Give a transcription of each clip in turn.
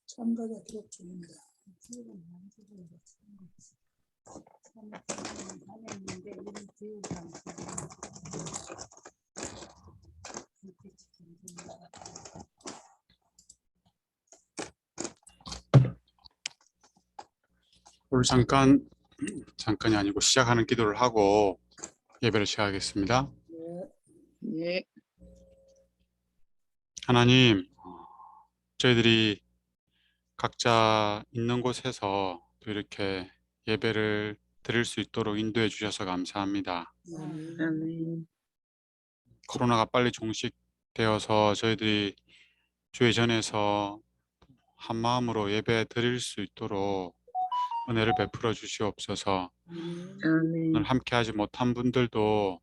참가자 기록 중입니다. 오늘 잠깐이 아니고 시작하는 기도를 하고 예배를 시작하겠습니다. 네. 하나님, 저희들이 각자 있는 곳에서 또 이렇게 예배를 드릴 수 있도록 인도해 주셔서 감사합니다. 아멘. 코로나가 빨리 종식되어서 저희들이 주회전에서 한 마음으로 예배 드릴 수 있도록 은혜를 베풀어 주시옵소서. 오늘 함께하지 못한 분들도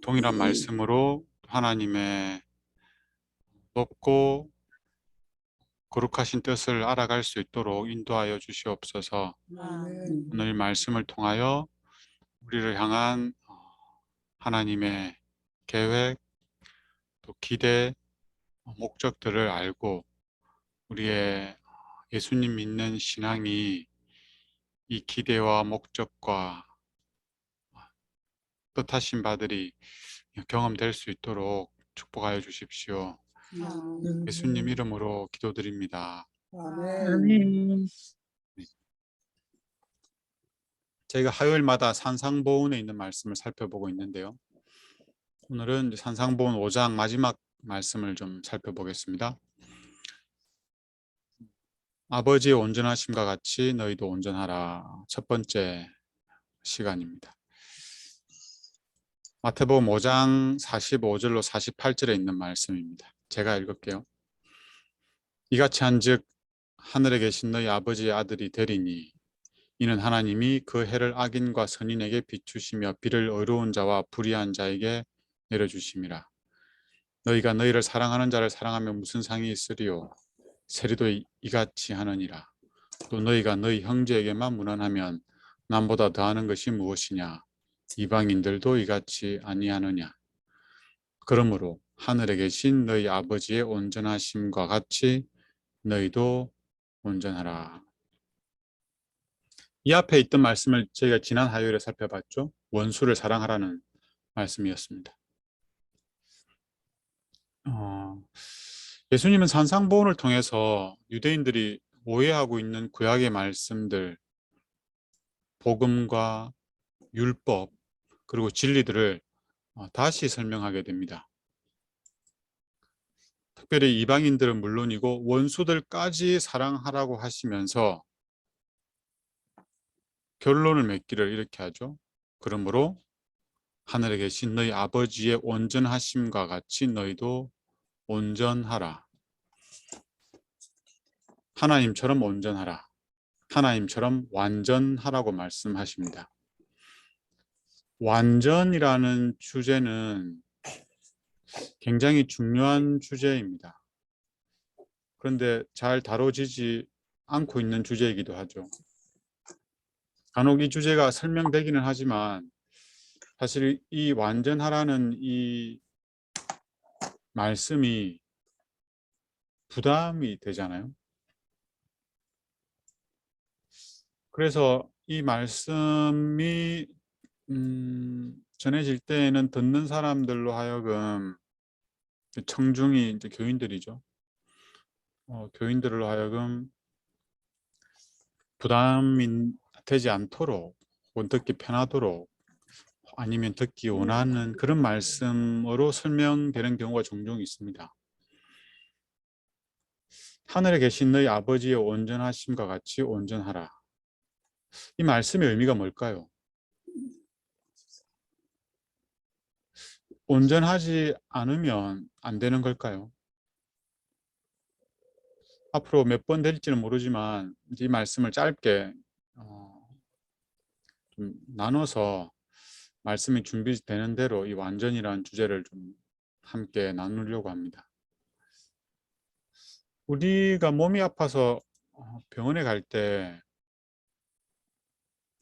동일한 말씀으로 하나님의 높고 거룩하신 뜻을 알아갈 수 있도록 인도하여 주시옵소서. 오늘 말씀을 통하여 우리를 향한 하나님의 계획, 또 기대, 목적들을 알고 우리의 예수님 믿는 신앙이 이 기대와 목적과 뜻하신 바들이 경험될 수 있도록 축복하여 주십시오. 예수님 이름으로 기도드립니다. 아멘. 저희가 화요일마다 산상보훈에 있는 말씀을 살펴보고 있는데요. 오늘은 산상보훈 5장 마지막 말씀을 좀 살펴보겠습니다. 아버지의 온전하심과 같이 너희도 온전하라. 첫 번째 시간입니다. 마태복음 5장 45절로 48절에 있는 말씀입니다. 제가 읽을게요. 이같이 한즉 하늘에 계신 너희 아버지의 아들이 되리니 이는 하나님이 그 해를 악인과 선인에게 비추시며 비를 의로운 자와 불의한 자에게 내려주심이라. 너희가 너희를 사랑하는 자를 사랑하면 무슨 상이 있으리요? 세리도 이같이 하느니라. 또 너희가 너희 형제에게만 무난하면 남보다 더하는 것이 무엇이냐? 이방인들도 이같이 아니하느냐? 그러므로 하늘에 계신 너희 아버지의 온전하심과 같이 너희도 온전하라. 이 앞에 있던 말씀을 저희가 지난 화요일에 살펴봤죠. 원수를 사랑하라는 말씀이었습니다. 예수님은 산상보훈을 통해서 유대인들이 오해하고 있는 구약의 말씀들, 복음과 율법, 그리고 진리들을 다시 설명하게 됩니다. 특별히 이방인들은 물론이고 원수들까지 사랑하라고 하시면서 결론을 맺기를 이렇게 하죠. 그러므로 하늘에 계신 너희 아버지의 온전하심과 같이 너희도 온전하라. 하나님처럼 온전하라. 하나님처럼 완전하라고 말씀하십니다. 완전이라는 주제는 굉장히 중요한 주제입니다. 그런데 잘 다뤄지지 않고 있는 주제이기도 하죠. 간혹 이 주제가 설명되기는 하지만 사실 이 완전하라는 이 말씀이 부담이 되잖아요. 그래서 이 말씀이 전해질 때에는 듣는 사람들로 하여금 청중이 이제 교인들이죠. 교인들로 하여금 부담이 되지 않도록 혹은 듣기 편하도록 아니면 듣기 원하는 그런 말씀으로 설명되는 경우가 종종 있습니다. 하늘에 계신 너희 아버지의 온전하심과 같이 온전하라. 이 말씀의 의미가 뭘까요? 온전하지 않으면 안 되는 걸까요? 앞으로 몇 번 될지는 모르지만 이 말씀을 짧게 좀 나눠서 말씀이 준비되는 대로 이 완전이라는 주제를 좀 함께 나누려고 합니다. 우리가 몸이 아파서 병원에 갈 때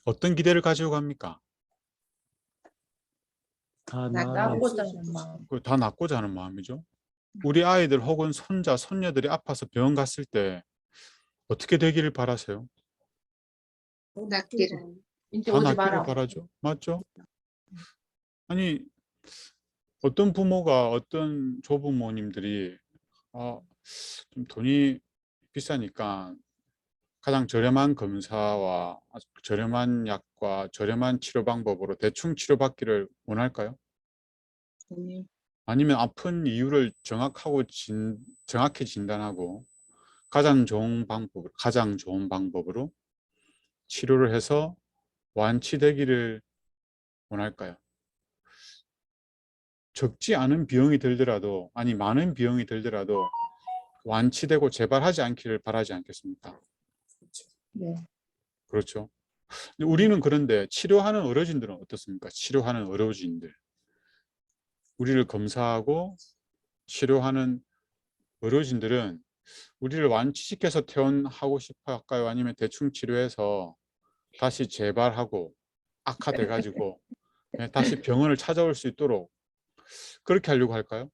어떤 기대를 가지고 갑니까? 낫고자 하는 마음. 다 낫고자 하는 마음이죠. 우리 아이들 혹은 손자, 손녀들이 아파서 병원 갔을 때 어떻게 되기를 바라세요? 낫기를. 이제 다 오지 낫기를 마라. 바라죠. 맞죠? 아니, 어떤 부모가, 어떤 조부모님들이 좀 돈이 비싸니까 가장 저렴한 검사와 저렴한 약과 저렴한 치료 방법으로 대충 치료받기를 원할까요? 네. 아니면 아픈 이유를 정확히 진단하고 가장 좋은 방법으로 치료를 해서 완치되기를 원할까요? 적지 않은 비용이 들더라도, 아니 많은 비용이 들더라도 완치되고 재발하지 않기를 바라지 않겠습니까? 네. 그렇죠. 근데 우리는 그런데 치료하는 의료진들은 어떻습니까? 치료하는 의료진들. 우리를 검사하고 치료하는 의료진들은 우리를 완치시켜서 퇴원하고 싶어 할까요? 아니면 대충 치료해서 다시 재발하고 악화돼 가지고 다시 병원을 찾아올 수 있도록 그렇게 하려고 할까요?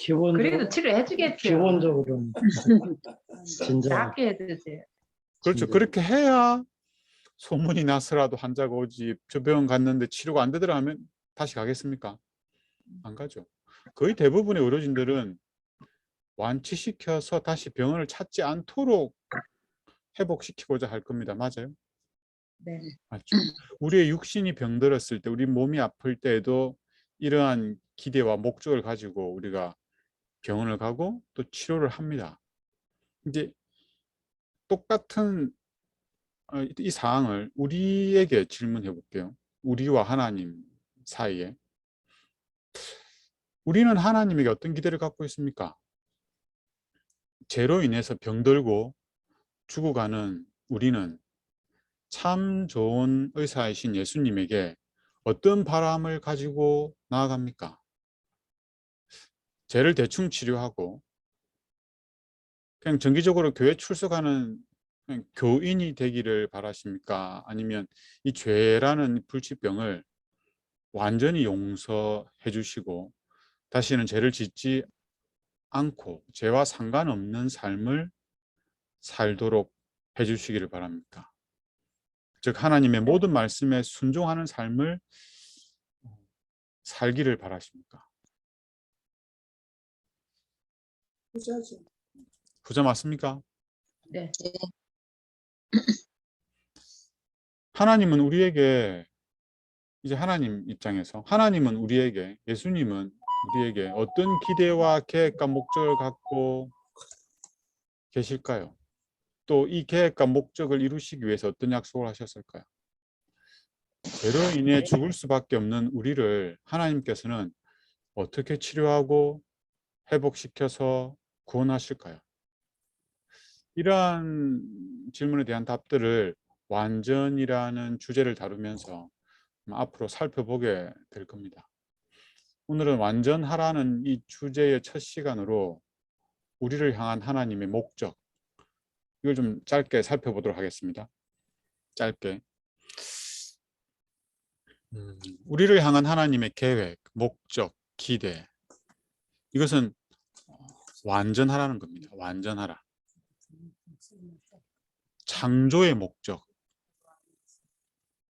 그래도 치료해주겠죠. 기본적으로는 진짜 작게 해주세요. 그렇죠. 그렇게 해야 소문이 나서라도 환자가 오지. 저 병원 갔는데 치료가 안 되더라 하면 다시 가겠습니까? 안 가죠. 거의 대부분의 의료진들은 완치시켜서 다시 병원을 찾지 않도록 회복시키고자 할 겁니다. 맞아요? 네. 맞죠. 우리의 육신이 병들었을 때, 우리 몸이 아플 때에도 이러한 기대와 목적을 가지고 우리가 병원을 가고 또 치료를 합니다. 이제 똑같은 이 사항을 우리에게 질문해 볼게요. 우리와 하나님 사이에 우리는 하나님에게 어떤 기대를 갖고 있습니까? 죄로 인해서 병들고 죽어가는 우리는 참 좋은 의사이신 예수님에게 어떤 바람을 가지고 나아갑니까? 죄를 대충 치료하고 그냥 정기적으로 교회 출석하는 그냥 교인이 되기를 바라십니까? 아니면 이 죄라는 불치병을 완전히 용서해 주시고 다시는 죄를 짓지 않고 죄와 상관없는 삶을 살도록 해 주시기를 바랍니까? 즉 하나님의 모든 말씀에 순종하는 삶을 살기를 바라십니까? 부자죠. 부자 맞습니까? 네. 하나님은 우리에게 이제 하나님 입장에서 하나님은 우리에게 예수님은 우리에게 어떤 기대와 계획과 목적을 갖고 계실까요? 또 이 계획과 목적을 이루시기 위해서 어떤 약속을 하셨을까요? 죄로 인해 죽을 수밖에 없는 우리를 하나님께서는 어떻게 치료하고 회복시켜서 구원하실까요? 이러한 질문에 대한 답들을 완전이라는 주제를 다루면서 앞으로 살펴보게 될 겁니다. 오늘은 완전하라는 이 주제의 첫 시간으로 우리를 향한 하나님의 목적, 이걸 좀 짧게 살펴보도록 하겠습니다. 짧게. 우리를 향한 하나님의 계획, 목적, 기대, 이것은 완전하라는 겁니다. 완전하라. 창조의 목적,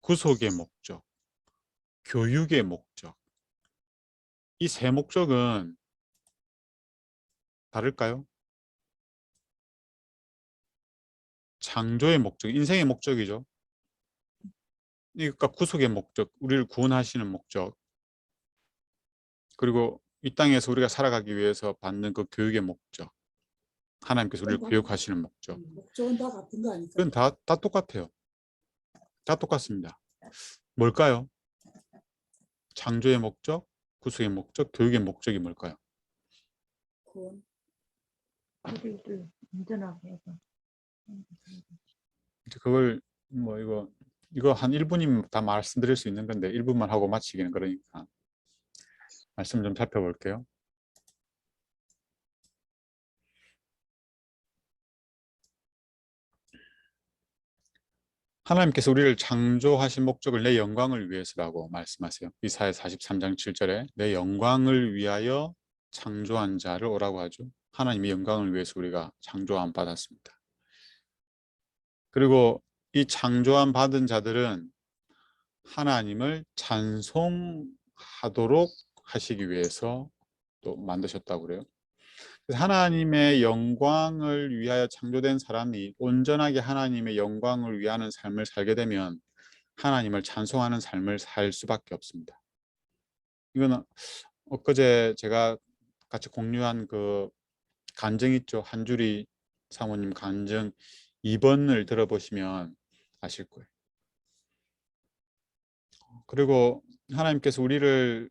구속의 목적, 교육의 목적, 이 세 목적은 다를까요? 창조의 목적, 인생의 목적이죠. 그러니까 구속의 목적, 우리를 구원하시는 목적, 그리고 이 땅에서 우리가 살아가기 위해서 받는 그 교육의 목적, 하나님께서 우리를 교육하시는 목적, 목적은 다 같은 거 아닐까요? 그건 다 똑같아요. 다 똑같습니다. 뭘까요? 창조의 목적, 구속의 목적, 교육의 목적이 뭘까요? 구원. 우리를 안전하게 해서. 그걸 뭐 이거 한 1분이면 다 말씀드릴 수 있는 건데 1분만 하고 마치기는 그러니까 말씀 좀 살펴볼게요. 하나님께서 우리를 창조하신 목적을 내 영광을 위해서라고 말씀하세요. 이사야 43장 7절에 내 영광을 위하여 창조한 자를 오라고 하죠. 하나님의 영광을 위해서 우리가 창조함 받았습니다. 그리고 이 창조함 받은 자들은 하나님을 찬송하도록 하시기 위해서 또 만드셨다고 그래요. 그래서 하나님의 영광을 위하여 창조된 사람이 온전하게 하나님의 영광을 위하는 삶을 살게 되면 하나님을 찬송하는 삶을 살 수밖에 없습니다. 이거는 엊그제 제가 같이 공유한 그 간증 있죠. 한주리 사모님 간증 2번을 들어보시면 아실 거예요. 그리고 하나님께서 우리를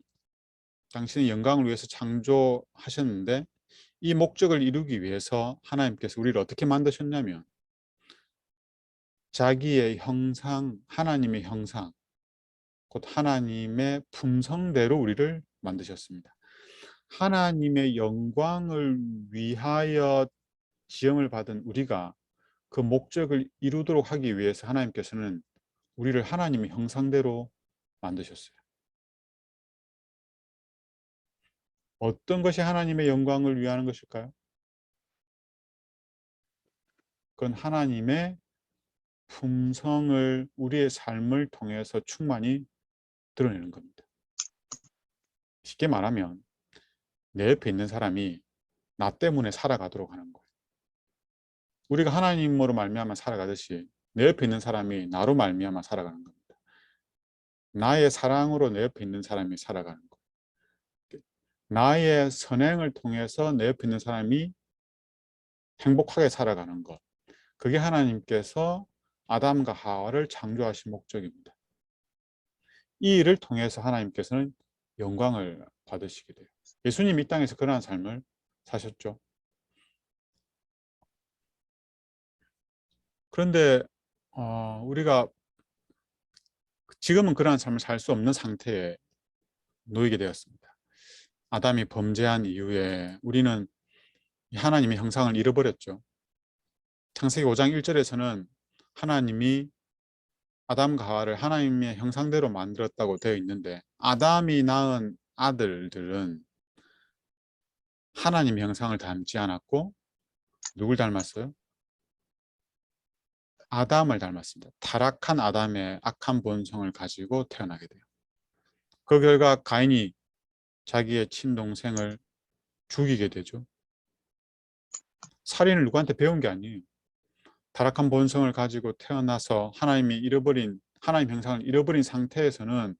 당신의 영광을 위해서 창조하셨는데 이 목적을 이루기 위해서 하나님께서 우리를 어떻게 만드셨냐면 자기의 형상, 하나님의 형상, 곧 하나님의 품성대로 우리를 만드셨습니다. 하나님의 영광을 위하여 지음을 받은 우리가 그 목적을 이루도록 하기 위해서 하나님께서는 우리를 하나님의 형상대로 만드셨어요. 어떤 것이 하나님의 영광을 위하는 것일까요? 그건 하나님의 품성을 우리의 삶을 통해서 충만히 드러내는 겁니다. 쉽게 말하면 내 옆에 있는 사람이 나 때문에 살아가도록 하는 거예요. 우리가 하나님으로 말미암아 살아가듯이 내 옆에 있는 사람이 나로 말미암아 살아가는 겁니다. 나의 사랑으로 내 옆에 있는 사람이 살아가는 거예요. 나의 선행을 통해서 내 옆에 있는 사람이 행복하게 살아가는 것. 그게 하나님께서 아담과 하와를 창조하신 목적입니다. 이 일을 통해서 하나님께서는 영광을 받으시게 돼요. 예수님 이 땅에서 그러한 삶을 사셨죠. 그런데 우리가 지금은 그러한 삶을 살 수 없는 상태에 놓이게 되었습니다. 아담이 범죄한 이후에 우리는 하나님의 형상을 잃어버렸죠. 창세기 5장 1절에서는 하나님이 아담과 하와를 하나님의 형상대로 만들었다고 되어 있는데 아담이 낳은 아들들은 하나님의 형상을 닮지 않았고 누굴 닮았어요? 아담을 닮았습니다. 타락한 아담의 악한 본성을 가지고 태어나게 돼요. 그 결과 가인이 자기의 친동생을 죽이게 되죠. 살인을 누구한테 배운 게 아니에요. 타락한 본성을 가지고 태어나서 하나님 형상을 잃어버린 상태에서는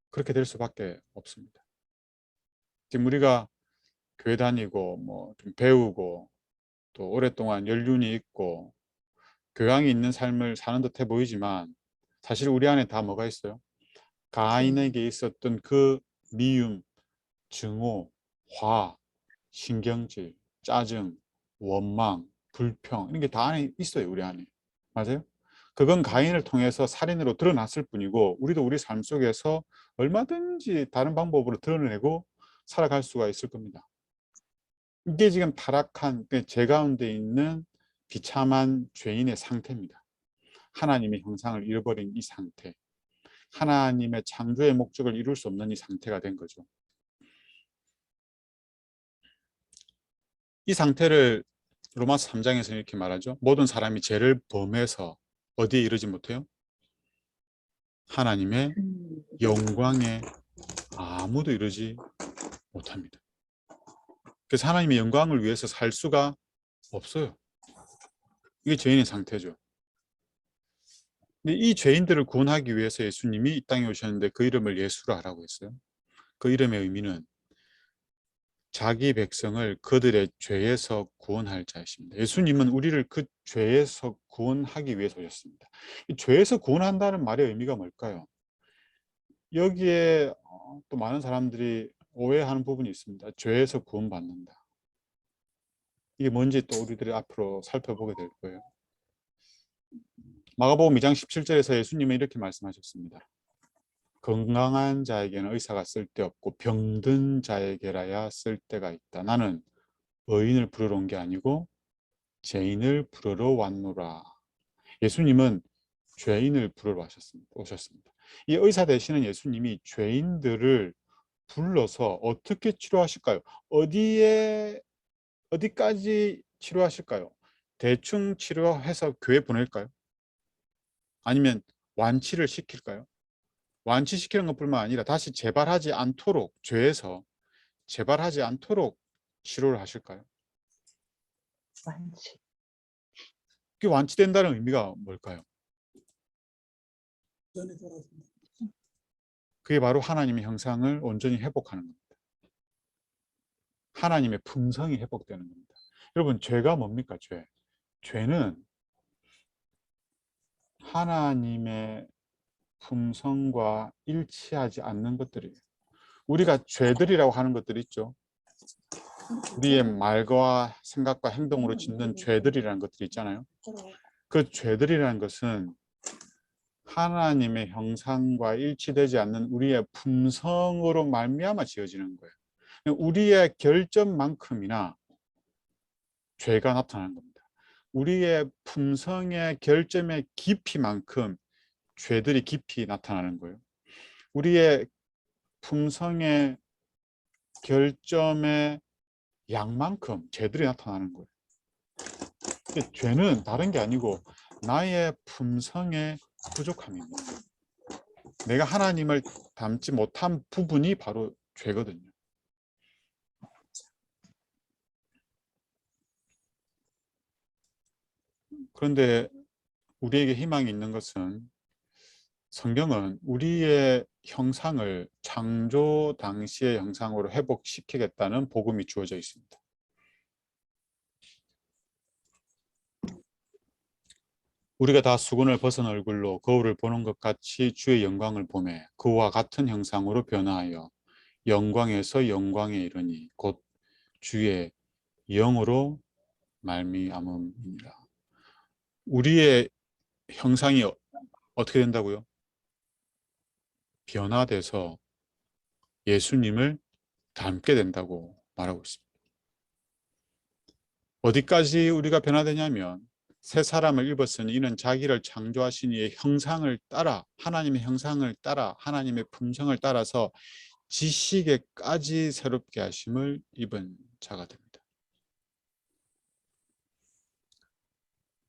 그렇게 될 수밖에 없습니다. 지금 우리가 교회 다니고 뭐 좀 배우고 또 오랫동안 연륜이 있고 교양이 있는 삶을 사는 듯해 보이지만 사실 우리 안에 다 뭐가 있어요? 가인에게 있었던 그 미움, 증오, 화, 신경질, 짜증, 원망, 불평 이런 게 다 안에 있어요. 우리 안에. 맞아요? 그건 가인을 통해서 살인으로 드러났을 뿐이고 우리도 우리 삶 속에서 얼마든지 다른 방법으로 드러내고 살아갈 수가 있을 겁니다. 이게 지금 타락한 제 가운데 있는 비참한 죄인의 상태입니다. 하나님의 형상을 잃어버린 이 상태, 하나님의 창조의 목적을 이룰 수 없는 이 상태가 된 거죠. 이 상태를 로마서 3장에서 이렇게 말하죠. 모든 사람이 죄를 범해서 어디에 이르지 못해요? 하나님의 영광에 아무도 이르지 못합니다. 그래서 하나님의 영광을 위해서 살 수가 없어요. 이게 죄인의 상태죠. 근데 이 죄인들을 구원하기 위해서 예수님이 이 땅에 오셨는데 그 이름을 예수라 하라고 했어요. 그 이름의 의미는 자기 백성을 그들의 죄에서 구원할 자이십니다. 예수님은 우리를 그 죄에서 구원하기 위해서 오셨습니다. 이 죄에서 구원한다는 말의 의미가 뭘까요? 여기에 또 많은 사람들이 오해하는 부분이 있습니다. 죄에서 구원받는다. 이게 뭔지 또 우리들이 앞으로 살펴보게 될 거예요. 마가복음 2장 17절에서 예수님은 이렇게 말씀하셨습니다. 건강한 자에게는 의사가 쓸데없고 병든 자에게라야 쓸데가 있다. 나는 의인을 부르러 온 게 아니고 죄인을 부르러 왔노라. 예수님은 죄인을 부르러 오셨습니다. 이 의사 되시는 예수님이 죄인들을 불러서 어떻게 치료하실까요? 어디까지 치료하실까요? 대충 치료해서 교회 보낼까요? 아니면 완치를 시킬까요? 완치시키는 것뿐만 아니라 다시 재발하지 않도록, 죄에서 재발하지 않도록 치료를 하실까요? 완치. 그게 완치된다는 의미가 뭘까요? 전에 돌아섭니다. 그게 바로 하나님의 형상을 온전히 회복하는 겁니다. 하나님의 품성이 회복되는 겁니다. 여러분, 죄가 뭡니까? 죄는 하나님의 품성과 일치하지 않는 것들이에요. 우리가 죄들이라고 하는 것들이 있죠. 우리의 말과 생각과 행동으로 짓는 죄들이라는 것들이 있잖아요. 그 죄들이라는 것은 하나님의 형상과 일치되지 않는 우리의 품성으로 말미암아 지어지는 거예요. 우리의 결점만큼이나 죄가 나타나는 겁니다. 우리의 품성의 결점의 깊이만큼 죄들이 깊이 나타나는 거예요. 우리의 품성의 결점의 양만큼 죄들이 나타나는 거예요. 죄는 다른 게 아니고 나의 품성의 부족함입니다. 내가 하나님을 닮지 못한 부분이 바로 죄거든요. 그런데 우리에게 희망이 있는 것은 성경은 우리의 형상을 창조 당시의 형상으로 회복시키겠다는 복음이 주어져 있습니다. 우리가 다 수건을 벗은 얼굴로 거울을 보는 것 같이 주의 영광을 보매 그와 같은 형상으로 변화하여 영광에서 영광에 이르니 곧 주의 영으로 말미암음이니라. 우리의 형상이 어떻게 된다고요? 변화돼서 예수님을 닮게 된다고 말하고 있습니다. 어디까지 우리가 변화되냐면 새 사람을 입었으니 이는 자기를 창조하신 이의 형상을 따라 하나님의 형상을 따라 하나님의 품성을 따라서 지식에까지 새롭게 하심을 입은 자가 됩니다.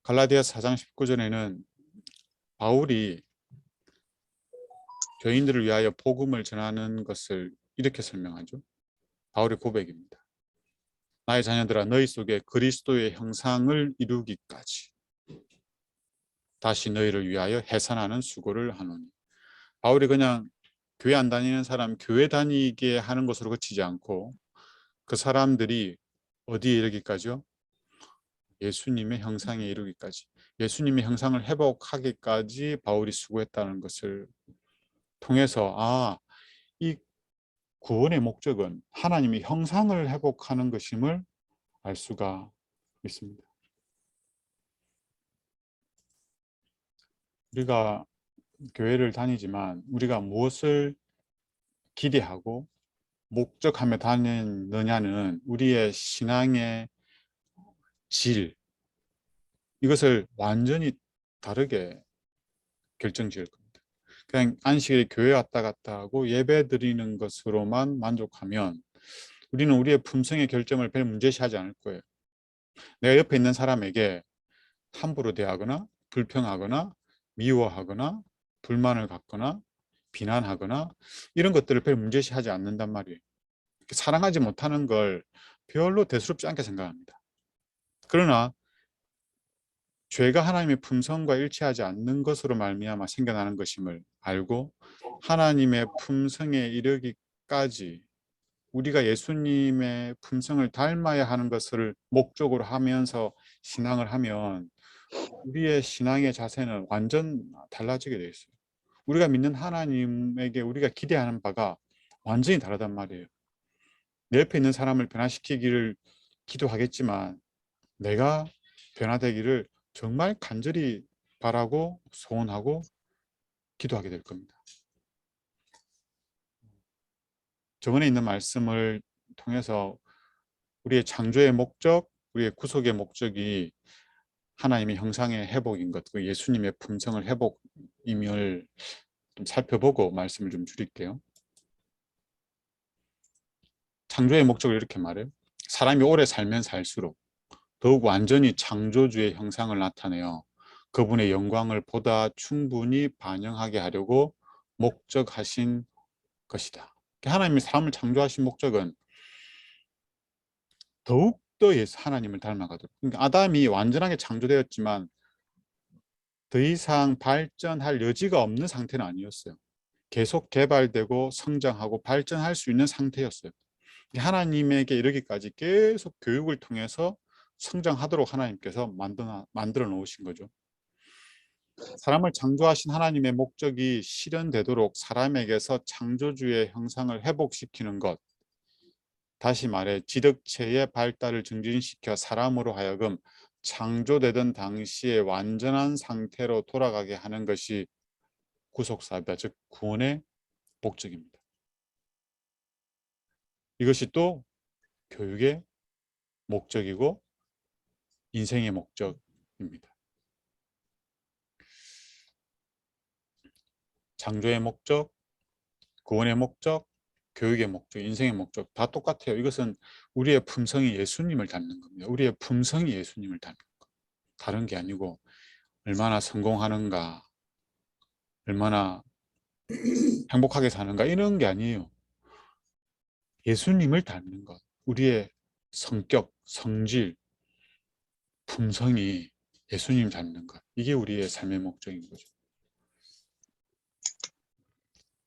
갈라디아서 4장 19절에는 바울이 죄인들을 위하여 복음을 전하는 것을 이렇게 설명하죠. 바울의 고백입니다. 나의 자녀들아 너희 속에 그리스도의 형상을 이루기까지 다시 너희를 위하여 해산하는 수고를 하노니. 바울이 그냥 교회 안 다니는 사람 교회 다니게 하는 것으로 그치지 않고 그 사람들이 어디에 이르기까지요? 예수님의 형상에 이르기까지, 예수님의 형상을 회복하기까지 바울이 수고했다는 것을 통해서 이 구원의 목적은 하나님의 형상을 회복하는 것임을 알 수가 있습니다. 우리가 교회를 다니지만 우리가 무엇을 기대하고 목적하며 다니느냐는 우리의 신앙의 질, 이것을 완전히 다르게 결정지을 겁니다. 그냥 안식일에 교회 왔다 갔다 하고 예배 드리는 것으로만 만족하면 우리는 우리의 품성의 결점을 별 문제시하지 않을 거예요. 내가 옆에 있는 사람에게 함부로 대하거나 불평하거나 미워하거나 불만을 갖거나 비난하거나 이런 것들을 별 문제시하지 않는단 말이에요. 사랑하지 못하는 걸 별로 대수롭지 않게 생각합니다. 그러나 죄가 하나님의 품성과 일치하지 않는 것으로 말미암아 생겨나는 것임을 알고 하나님의 품성에 이르기까지 우리가 예수님의 품성을 닮아야 하는 것을 목적으로 하면서 신앙을 하면 우리의 신앙의 자세는 완전 달라지게 되어 있어요. 우리가 믿는 하나님에게 우리가 기대하는 바가 완전히 다르단 말이에요. 내 옆에 있는 사람을 변화시키기를 기도하겠지만 내가 변화되기를 정말 간절히 바라고 소원하고 기도하게 될 겁니다. 저번에 있는 말씀을 통해서 우리의 창조의 목적, 우리의 구속의 목적이 하나님의 형상의 회복인 것, 그 예수님의 품성을 회복임을 좀 살펴보고 말씀을 좀 줄일게요. 창조의 목적을 이렇게 말해요. 사람이 오래 살면 살수록 더욱 완전히 창조주의 형상을 나타내어 그분의 영광을 보다 충분히 반영하게 하려고 목적하신 것이다. 하나님이 사람을 창조하신 목적은 더욱더 하나님을 닮아가도록. 그러니까 아담이 완전하게 창조되었지만 더 이상 발전할 여지가 없는 상태는 아니었어요. 계속 개발되고 성장하고 발전할 수 있는 상태였어요. 하나님에게 이르기까지 계속 교육을 통해서 성장하도록 하나님께서 만들어 놓으신 거죠. 사람을 창조하신 하나님의 목적이 실현되도록 사람에게서 창조주의 형상을 회복시키는 것, 다시 말해 지덕체의 발달을 증진시켜 사람으로 하여금 창조되던 당시의 완전한 상태로 돌아가게 하는 것이 구속사업이다. 즉 구원의 목적입니다. 이것이 또 교육의 목적이고 인생의 목적입니다. 창조의 목적, 구원의 목적, 교육의 목적, 인생의 목적 다 똑같아요. 이것은 우리의 품성이 예수님을 닮는 겁니다. 우리의 품성이 예수님을 닮는 것. 다른 게 아니고 얼마나 성공하는가, 얼마나 행복하게 사는가 이런 게 아니에요. 예수님을 닮는 것. 우리의 성격, 성질, 품성이 예수님 닮는 것. 이게 우리의 삶의 목적인 거죠.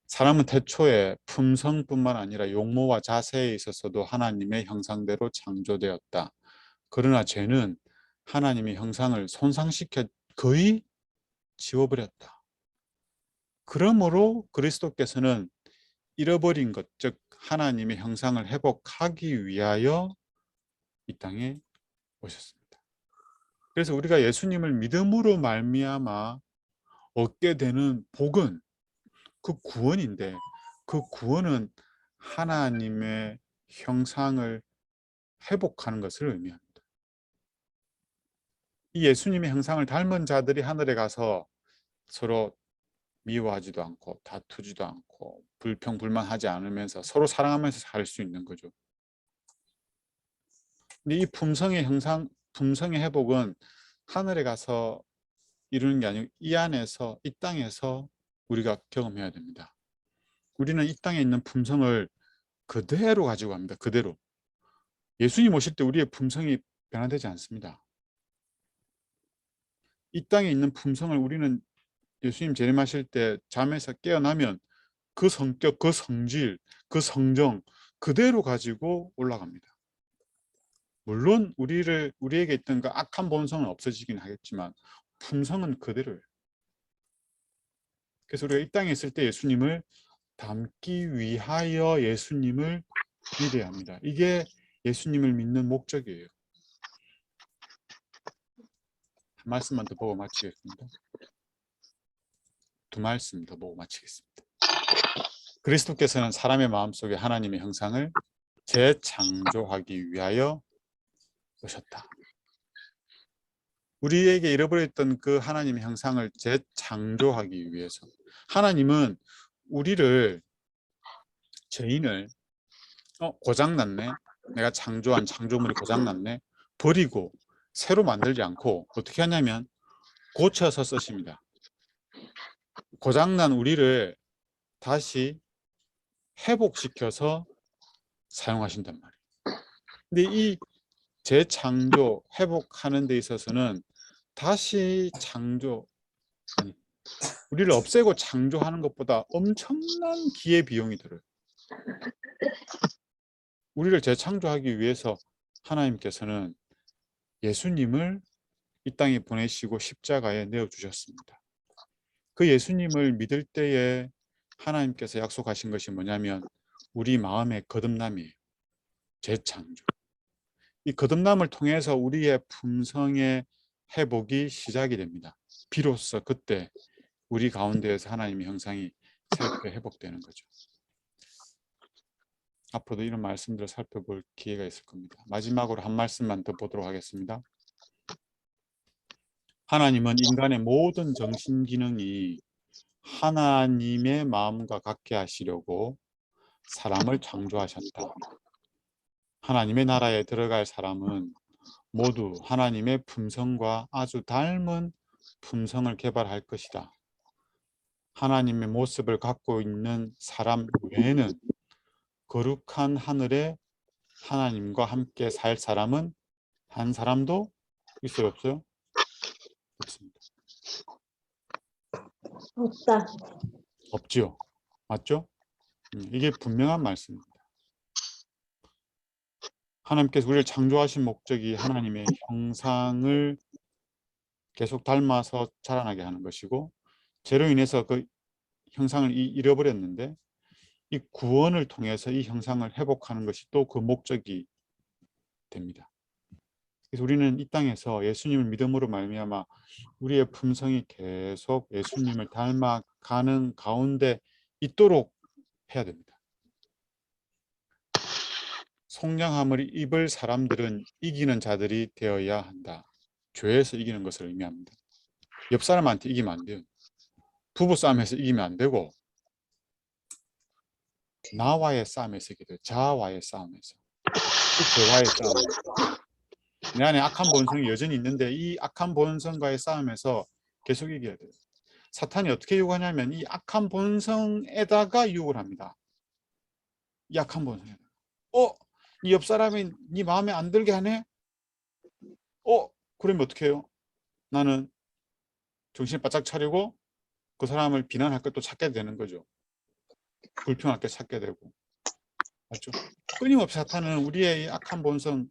사람은 태초에 품성뿐만 아니라 용모와 자세에 있어서도 하나님의 형상대로 창조되었다. 그러나 죄는 하나님의 형상을 손상시켜 거의 지워버렸다. 그러므로 그리스도께서는 잃어버린 것, 즉 하나님의 형상을 회복하기 위하여 이 땅에 오셨습니다. 그래서 우리가 예수님을 믿음으로 말미암아 얻게 되는 복은 그 구원인데, 그 구원은 하나님의 형상을 회복하는 것을 의미합니다. 이 예수님의 형상을 닮은 자들이 하늘에 가서 서로 미워하지도 않고 다투지도 않고 불평불만하지 않으면서 서로 사랑하면서 살 수 있는 거죠. 근데 이 품성의 회복은 하늘에 가서 이루는 게 아니고 이 안에서, 이 땅에서 우리가 경험해야 됩니다. 우리는 이 땅에 있는 품성을 그대로 가지고 갑니다. 그대로. 예수님 오실 때 우리의 품성이 변화되지 않습니다. 이 땅에 있는 품성을 우리는 예수님 재림하실 때 잠에서 깨어나면 그 성격, 그 성질, 그 성정 그대로 가지고 올라갑니다. 물론 우리에게 있던 그 악한 본성은 없어지긴 하겠지만 품성은 그대로예요. 그래서 우리가 이 땅에 있을 때 예수님을 닮기 위하여 예수님을 믿어야 합니다. 이게 예수님을 믿는 목적이에요. 한 말씀만 더 보고 마치겠습니다. 두 말씀 더 보고 마치겠습니다. 그리스도께서는 사람의 마음속에 하나님의 형상을 재창조하기 위하여 오셨다. 우리에게 잃어버렸던 그 하나님의 형상을 재창조하기 위해서. 하나님은 우리를, 죄인을 고장났네, 내가 창조한 창조물이 고장났네, 버리고 새로 만들지 않고 어떻게 하냐면 고쳐서 쓰십니다. 고장난 우리를 다시 회복시켜서 사용하신단 말이에요. 근데 이 재창조, 회복하는 데 있어서는 다시 우리를 없애고 창조하는 것보다 엄청난 기회비용이 들어요. 우리를 재창조하기 위해서 하나님께서는 예수님을 이 땅에 보내시고 십자가에 내어주셨습니다. 그 예수님을 믿을 때에 하나님께서 약속하신 것이 뭐냐면 우리 마음의 거듭남이에요. 재창조. 이 거듭남을 통해서 우리의 품성의 회복이 시작이 됩니다. 비로소 그때 우리 가운데에서 하나님의 형상이 새롭게 회복되는 거죠. 앞으로도 이런 말씀들을 살펴볼 기회가 있을 겁니다. 마지막으로 한 말씀만 더 보도록 하겠습니다. 하나님은 인간의 모든 정신기능이 하나님의 마음과 같게 하시려고 사람을 창조하셨다. 하나님의 나라에 들어갈 사람은 모두 하나님의 품성과 아주 닮은 품성을 개발할 것이다. 하나님의 모습을 갖고 있는 사람 외에는 거룩한 하늘에 하나님과 함께 살 사람은 한 사람도 있어요, 없어요? 없습니다. 없다. 없지요. 맞죠? 이게 분명한 말씀입니다. 하나님께서 우리를 창조하신 목적이 하나님의 형상을 계속 닮아서 자라나게 하는 것이고, 죄로 인해서 그 형상을 잃어버렸는데 이 구원을 통해서 이 형상을 회복하는 것이 또 그 목적이 됩니다. 그래서 우리는 이 땅에서 예수님을 믿음으로 말미암아 우리의 품성이 계속 예수님을 닮아가는 가운데 있도록 해야 됩니다. 속량함을 입을 사람들은 이기는 자들이 되어야 한다. 죄에서 이기는 것을 의미합니다. 옆 사람한테 이기면 안 돼요. 부부싸움에서 이기면 안 되고 나와의 싸움에서 이기게 돼요. 자아와의 싸움에서. 죄와의 싸움에서. 내 안에 악한 본성이 여전히 있는데 이 악한 본성과의 싸움에서 계속 이겨야 돼요. 사탄이 어떻게 유혹하냐면 이 악한 본성에다가 유혹을 합니다. 이 악한 본성에다가. 이 옆 사람이 네 마음에 안 들게 하네? 그러면 어떻게 해요? 나는 정신을 바짝 차리고 그 사람을 비난할 것도 찾게 되는 거죠. 불평할 게 찾게 되고. 맞죠? 끊임없이 사탄은 우리의 악한 본성,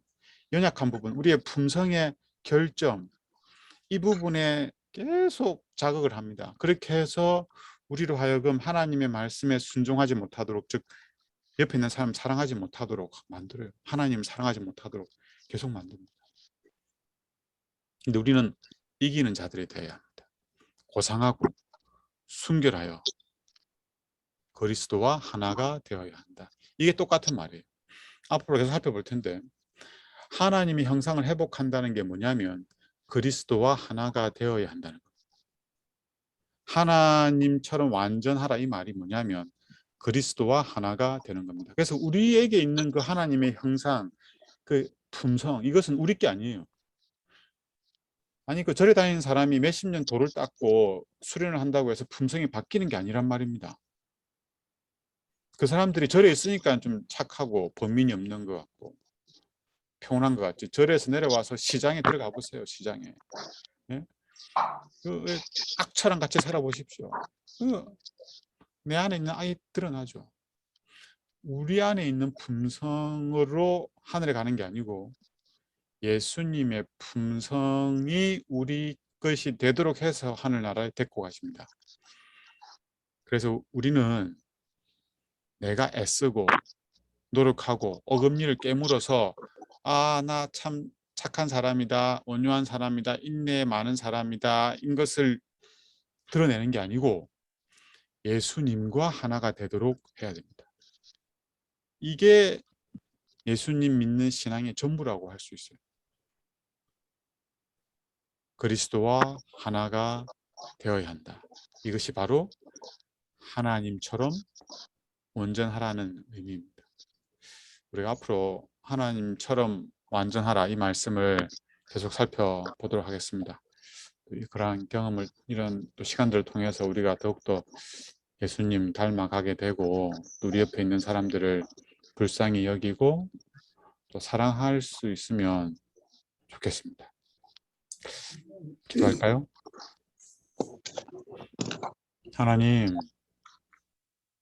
연약한 부분, 우리의 품성의 결점, 이 부분에 계속 자극을 합니다. 그렇게 해서 우리로 하여금 하나님의 말씀에 순종하지 못하도록, 즉 옆에 있는 사람 사랑하지 못하도록 만들어요. 하나님 사랑하지 못하도록 계속 만듭니다. 근데 우리는 이기는 자들이 되어야 합니다. 고상하고 순결하여 그리스도와 하나가 되어야 한다. 이게 똑같은 말이에요. 앞으로 계속 살펴볼 텐데 하나님의 형상을 회복한다는 게 뭐냐면 그리스도와 하나가 되어야 한다는 거예요. 하나님처럼 완전하라 이 말이 뭐냐면 그리스도와 하나가 되는 겁니다. 그래서 우리에게 있는 그 하나님의 형상, 그 품성, 이것은 우리 게 아니에요. 아니 그 절에 다니는 사람이 몇십 년 도를 닦고 수련을 한다고 해서 품성이 바뀌는 게 아니란 말입니다. 그 사람들이 절에 있으니까 좀 착하고 범민이 없는 것 같고 평온한 것 같지. 절에서 내려와서 시장에 들어가 보세요. 시장에. 네? 그 악처럼 같이 살아보십시오. 내 안에 있는 아이 드러나죠. 우리 안에 있는 품성으로 하늘에 가는 게 아니고 예수님의 품성이 우리 것이 되도록 해서 하늘나라에 데리고 가십니다. 그래서 우리는 내가 애쓰고 노력하고 어금니를 깨물어서 나 참 착한 사람이다, 온유한 사람이다, 인내 많은 사람이다, 인 것을 드러내는 게 아니고 예수님과 하나가 되도록 해야 됩니다. 이게 예수님 믿는 신앙의 전부라고 할 수 있어요. 그리스도와 하나가 되어야 한다. 이것이 바로 하나님처럼 온전하라는 의미입니다. 우리가 앞으로 하나님처럼 완전하라 이 말씀을 계속 살펴보도록 하겠습니다. 그러한 경험을 이런 또 시간들을 통해서 우리가 더욱더 예수님 닮아가게 되고 우리 옆에 있는 사람들을 불쌍히 여기고 또 사랑할 수 있으면 좋겠습니다. 기도할까요? 하나님,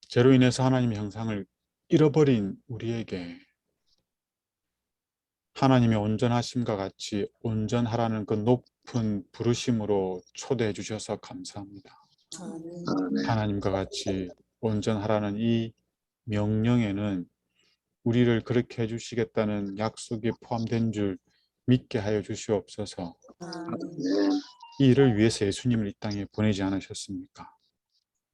죄로 인해서 하나님의 형상을 잃어버린 우리에게 하나님의 온전하심과 같이 온전하라는 그 높은 부르심으로 초대해 주셔서 감사합니다. 하나님과 같이 온전하라는 이 명령에는 우리를 그렇게 해주시겠다는 약속이 포함된 줄 믿게 하여 주시옵소서. 이 일을 위해서 예수님을 이 땅에 보내지 않으셨습니까?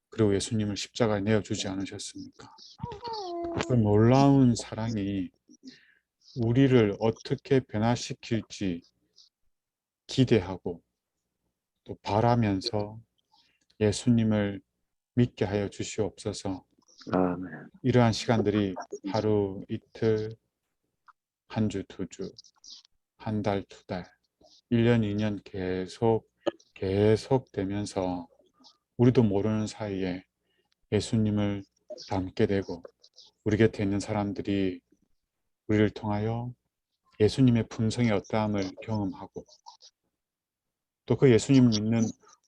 그리고 예수님을 십자가에 내어주지 않으셨습니까? 그 놀라운 사랑이 우리를 어떻게 변화시킬지 기대하고 또 바라면서 예수님을 믿게 하여 주시옵소서. 아멘. 이러한 시간들이 하루, 이틀, 한 주, 두 주, 한 달, 두 달, 1년, 2년 계속 되면서 우리도 모르는 사이에 예수님을 닮게 되고 우리 곁에 있는 사람들이 우리를 통하여 예수님의 품성의 어떠함을 경험하고 또 그 예수님을 믿는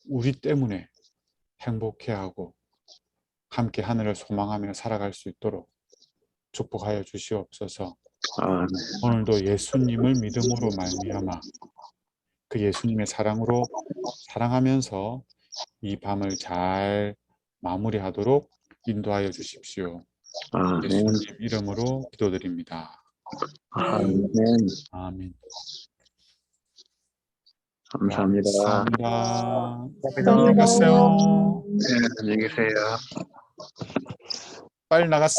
우리 때문에 행복해하고 함께 하늘을 소망하며 살아갈 수 있도록 축복하여 주시옵소서. 오늘도 예수님을 믿음으로 말미암아 그 예수님의 사랑으로 사랑하면서 이 밤을 잘 마무리하도록 인도하여 주십시오. 예수님 이름으로 기도드립니다. 아멘. 아멘. 감사합니다. 감사합니다. 감사합니다. 안녕히 가세요. 안녕히 계세요. 빨리 나갔어.